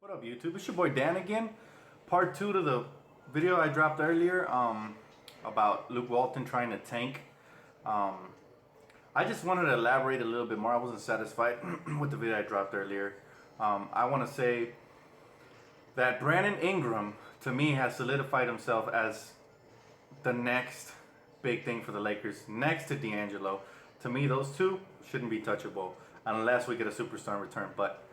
What up, YouTube? It's your boy Dan again. Part 2 to the video I dropped earlier about Luke Walton trying to tank. I just wanted to elaborate a little bit more. I wasn't satisfied with the video I dropped earlier. I want to say that Brandon Ingram, to me, has solidified himself as the next big thing for the Lakers, next to D'Angelo. To me, those two shouldn't be touchable unless we get a superstar in return. But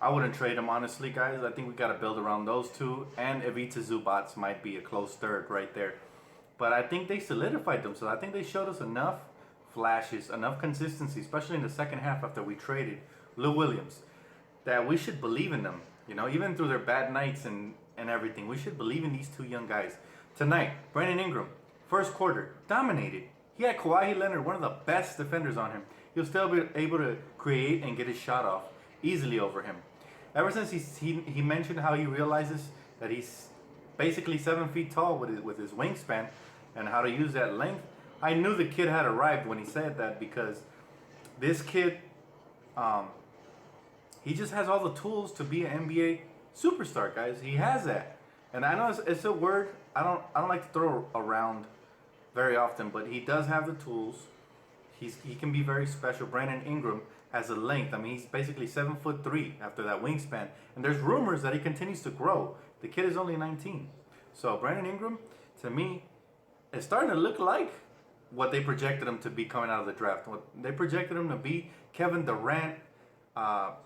I wouldn't trade them, honestly, guys. I think we got to build around those two, and pt2 might be a close third right there. But I think they solidified themselves. I think they showed us enough flashes, enough consistency, especially in the second half after we traded Lou Williams, that we should believe in them. You know, even through their bad nights and everything, we should believe in these two young guys. Tonight, Brandon Ingram, first quarter, dominated. He had Kawhi Leonard, one of the best defenders on him. He was still able to create and get his shot off easily over him. Ever since he mentioned how he realizes that he's basically 7 feet tall with his wingspan and how to use that length, I knew the kid had arrived when he said that, because this kid, he just has all the tools to be an NBA superstar, guys. He has that, and I know it's a word I don't like to throw around very often, but he does have the tools. He can be very special. Brandon Ingram has a length. I mean, he's basically 7'3" after that wingspan. And there's rumors that he continues to grow. The kid is only 19. So Brandon Ingram, to me, is starting to look like what they projected him to be coming out of the draft. They projected him to be Kevin Durant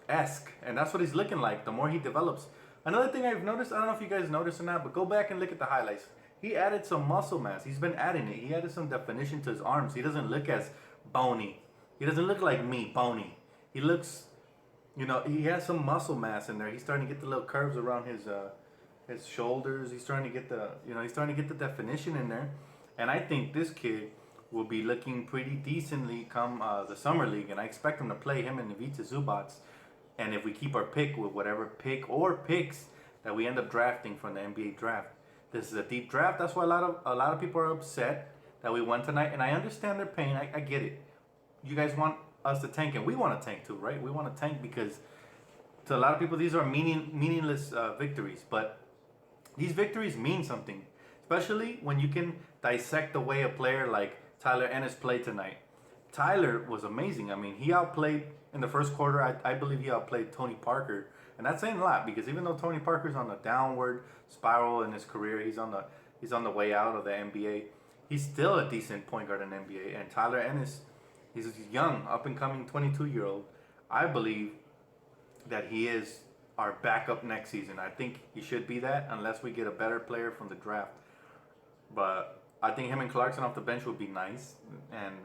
esque, and that's what he's looking like the more he develops. Another thing I've noticed, I don't know if you guys noticed or not, but go back and look at the highlights. He added some muscle mass. He's been adding it. He added some definition to his arms. He doesn't look as bony. He doesn't look like me, bony. He looks, you know, he has some muscle mass in there. He's starting to get the little curves around his shoulders. He's starting to get he's starting to get the definition in there. And I think this kid will be looking pretty decently come the summer league. And I expect him to play him and Ivica Zubac. And if we keep our pick with whatever pick or picks that we end up drafting from the NBA draft. This is a deep draft. That's why a lot of people are upset that we won tonight, and I understand their pain. I get it. You guys want us to tank, and we want to tank too, right? We want to tank because to a lot of people these are meaningless victories, but these victories mean something, especially when you can dissect the way a player like Tyler Ennis played tonight. Tyler was amazing. I mean, he outplayed in the first quarter. I believe he outplayed Tony Parker. And that's saying a lot, because even though Tony Parker's on a downward spiral in his career, he's on the way out of the NBA. He's still a decent point guard in the NBA. And Tyler Ennis, he's a young, up and coming 22-year-old. I believe that he is our backup next season. I think he should be that unless we get a better player from the draft. But I think him and Clarkson off the bench would be nice. And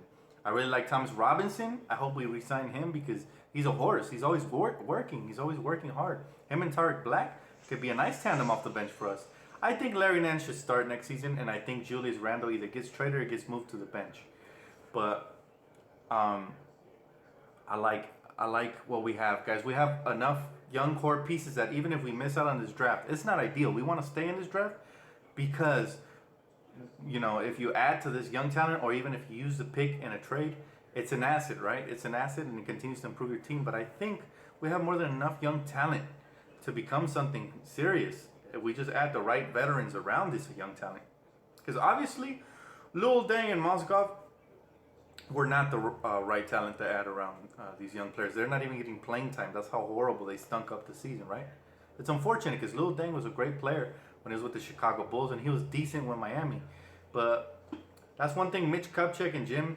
I really like Thomas Robinson. I hope we re-sign him because he's a horse. He's always working. He's always working hard. Him and Tariq Black could be a nice tandem off the bench for us. I think Larry Nance should start next season, and I think Julius Randle either gets traded or gets moved to the bench. But I like what we have, guys. We have enough young core pieces that even if we miss out on this draft, it's not ideal. We want to stay in this draft because, you know, if you add to this young talent, or even if you use the pick in a trade, it's an asset, right? It's an asset, and it continues to improve your team. But I think we have more than enough young talent to become something serious if we just add the right veterans around this young talent. Because obviously, Lil Deng and Mozgov were not the right talent to add around these young players. They're not even getting playing time. That's how horrible they stunk up the season, right? It's unfortunate because Lil Deng was a great player when he was with the Chicago Bulls, and he was decent with Miami. But that's one thing. Mitch Kupchak and Jim,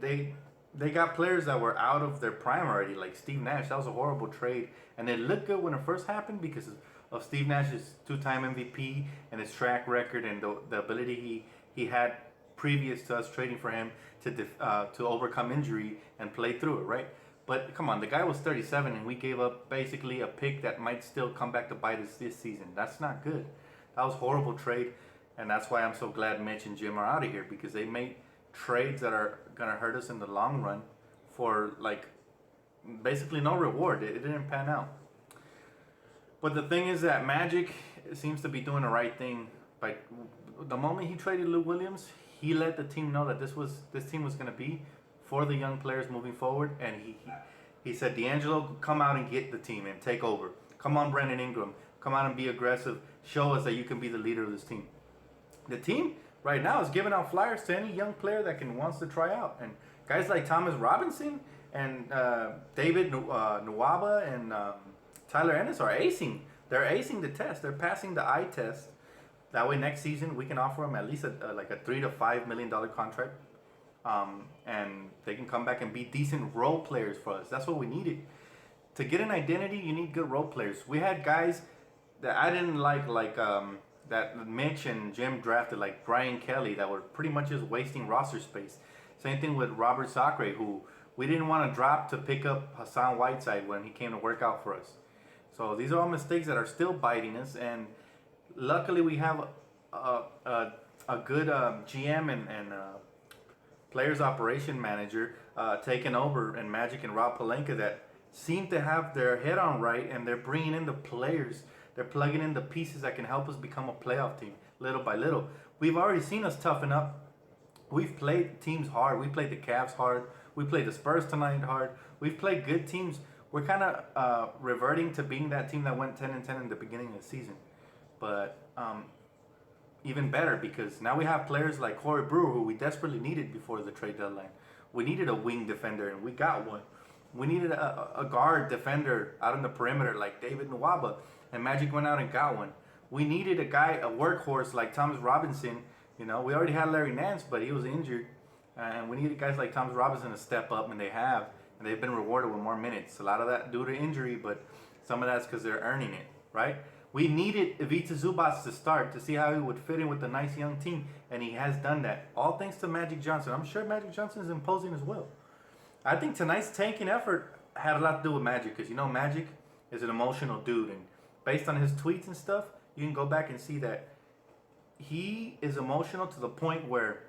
they got players that were out of their prime already, like Steve Nash. That was a horrible trade, and it looked good when it first happened because of Steve Nash's two-time MVP and his track record and the ability he had previous to us trading for him to overcome injury and play through it, right? But come on, the guy was 37, and we gave up basically a pick that might still come back to bite us this season. That's not good. That was a horrible trade, and that's why I'm so glad Mitch and Jim are out of here, because they made trades that are going to hurt us in the long run for, like, basically no reward. It didn't pan out. But the thing is that Magic seems to be doing the right thing. By the moment he traded Lou Williams, he let the team know that this team was going to be for the young players moving forward, and he said, D'Angelo, come out and get the team and take over. Come on, Brandon Ingram. Come out and be aggressive. Show us that you can be the leader of this team. The team right now is giving out flyers to any young player that wants to try out. And guys like Thomas Robinson and David Nwaba and Tyler Ennis are acing. They're acing the test. They're passing the eye test. That way, next season we can offer them at least like a $3 to $5 million contract, and they can come back and be decent role players for us. That's what we needed. To get an identity, you need good role players. We had guys that I didn't like that Mitch and Jim drafted, like Brian Kelly, that were pretty much just wasting roster space. Same thing with Robert Sacre, who we didn't want to drop to pick up Hassan Whiteside when he came to work out for us. So these are all mistakes that are still biting us, and luckily we have a good GM and players operation manager taking over, and Magic and Rob Pelinka, that seem to have their head on right, and they're bringing in the players. They're plugging in the pieces that can help us become a playoff team little by little. We've already seen us toughen up. We've played teams hard. We played the Cavs hard. We played the Spurs tonight hard. We've played good teams. We're kind of reverting to being that team that went 10-10 in the beginning of the season. But even better, because now we have players like Corey Brewer, who we desperately needed before the trade deadline. We needed a wing defender, and we got one. We needed a guard defender out on the perimeter like David Nwaba, and Magic went out and got one. We needed a guy, a workhorse like Thomas Robinson. You know, we already had Larry Nance, but he was injured. And we needed guys like Thomas Robinson to step up, and they have. And they've been rewarded with more minutes. A lot of that due to injury, but some of that's because they're earning it, right? We needed Ivica Zubac to start to see how he would fit in with a nice young team, and he has done that. All thanks to Magic Johnson. I'm sure Magic Johnson is imposing as well. I think tonight's tanking effort had a lot to do with Magic, because, you know, Magic is an emotional dude, and based on his tweets and stuff, you can go back and see that he is emotional to the point where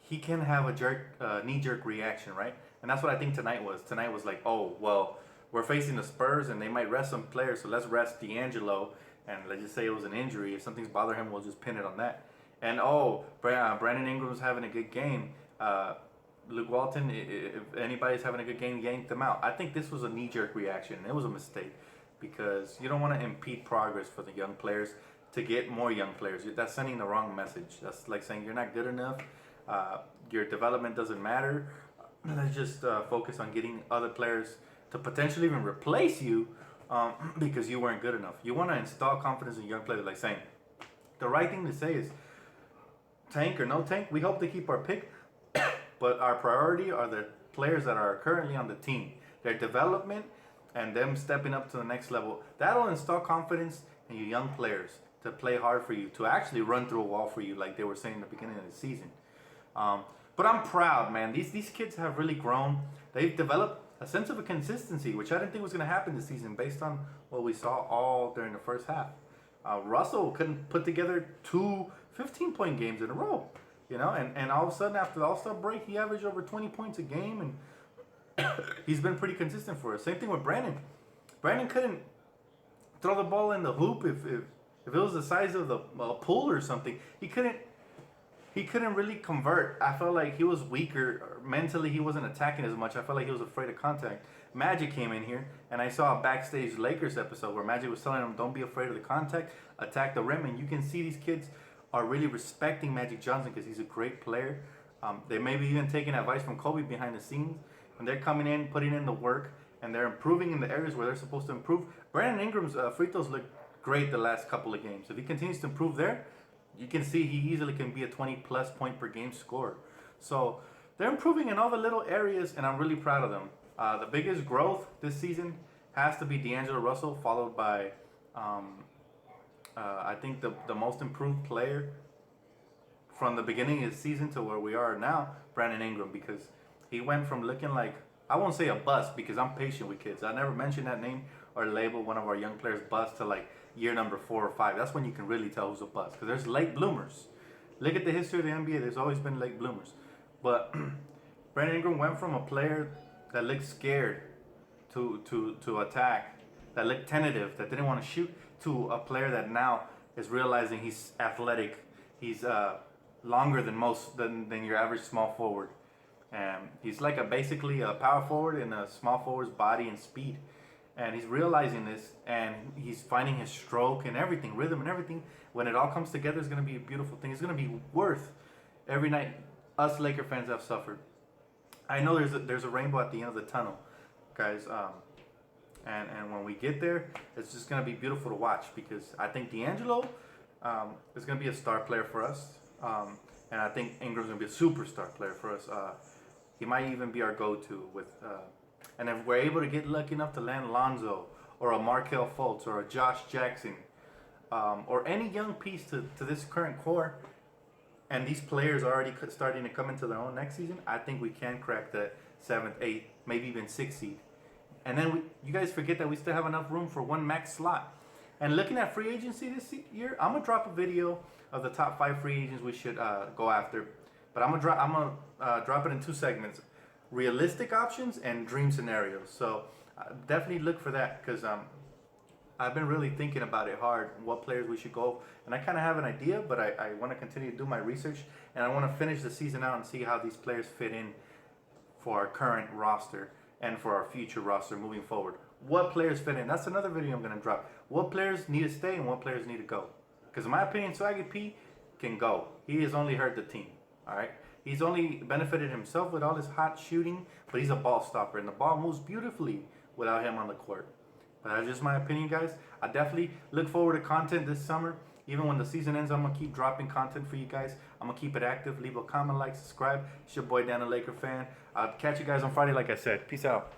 he can have a knee-jerk reaction, right? And that's what I think tonight was. Tonight was like, oh, well, we're facing the Spurs, and they might rest some players, so let's rest D'Angelo, and let's just say it was an injury. If something's bothering him, we'll just pin it on that. And, oh, Brandon Ingram's having a good game. Luke Walton, if anybody's having a good game, yank them out. I think this was a knee-jerk reaction, and it was a mistake, because you don't want to impede progress for the young players to get more young players. That's sending the wrong message. That's like saying you're not good enough. Your development doesn't matter. Let's just focus on getting other players to potentially even replace you because you weren't good enough. You want to install confidence in young players, like saying the right thing to say is tank or no tank. We hope to keep our pick, but our priority are the players that are currently on the team, their development and them stepping up to the next level. That'll install confidence in your young players to play hard for you, to actually run through a wall for you, like they were saying in the beginning of the season. But I'm proud, man. These kids have really grown. They've developed a sense of a consistency, which I didn't think was going to happen this season based on what we saw all during the first half. Russell couldn't put together two 15-point games in a row, you know, and all of a sudden after the All-Star break, he averaged over 20 points a game, and he's been pretty consistent for us. Same thing with Brandon. Brandon couldn't throw the ball in the hoop if it was the size of the pool or something. He couldn't really convert. I felt like he was weaker. Mentally, he wasn't attacking as much. I felt like he was afraid of contact. Magic came in here, and I saw a backstage Lakers episode where Magic was telling him, don't be afraid of the contact, attack the rim. And you can see these kids are really respecting Magic Johnson because he's a great player. They may be even taking advice from Kobe behind the scenes, and they're coming in, putting in the work, and they're improving in the areas where they're supposed to improve. Brandon Ingram's free throws look great the last couple of games. If he continues to improve there, you can see he easily can be a 20-plus point per game scorer. So they're improving in all the little areas, and I'm really proud of them. The biggest growth this season has to be D'Angelo Russell, followed by, I think, the most improved player from the beginning of the season to where we are now, Brandon Ingram, because he went from looking like, I won't say a bust because I'm patient with kids. I never mention that name or label one of our young players bust to like year number 4 or 5. That's when you can really tell who's a bust, because there's late bloomers. Look at the history of the NBA. There's always been late bloomers. But Brandon Ingram went from a player that looked scared to attack, that looked tentative, that didn't want to shoot, to a player that now is realizing he's athletic. He's longer than your average small forward. And he's like basically a power forward in a small forward's body and speed. and he's realizing this, and he's finding his stroke and everything, rhythm and everything. When it all comes together, it's going to be a beautiful thing. It's going to be worth every night us Laker fans have suffered. I know there's a rainbow at the end of the tunnel, guys. And when we get there, it's just going to be beautiful to watch, because I think D'Angelo is going to be a star player for us. And I think Ingram's going to be a superstar player for us. He might even be our go-to with. And if we're able to get lucky enough to land Lonzo or a Markelle Fultz or a Josh Jackson, or any young piece to this current core, and these players are already starting to come into their own next season, I think we can crack that 7th, 8th, maybe even 6th seed. And then you guys forget that we still have enough room for one max slot. And looking at free agency this year, I'm gonna drop a video of the top 5 free agents we should go after. But I'm gonna drop it in 2 segments: realistic options and dream scenarios. So definitely look for that, because I've been really thinking about it hard, what players we should go. And I kind of have an idea, but I want to continue to do my research, and I want to finish the season out and see how these players fit in for our current roster and for our future roster moving forward. What players fit in? That's another video I'm going to drop. What players need to stay and what players need to go. Because in my opinion, Swaggy P can go. He has only hurt the team. All right. He's only benefited himself with all his hot shooting, but he's a ball stopper, and the ball moves beautifully without him on the court. But that's just my opinion, guys. I definitely look forward to content this summer. Even when the season ends, I'm going to keep dropping content for you guys. I'm going to keep it active. Leave a comment, like, subscribe. It's your boy, Dan, a Laker fan. I'll catch you guys on Friday, like I said. Peace out.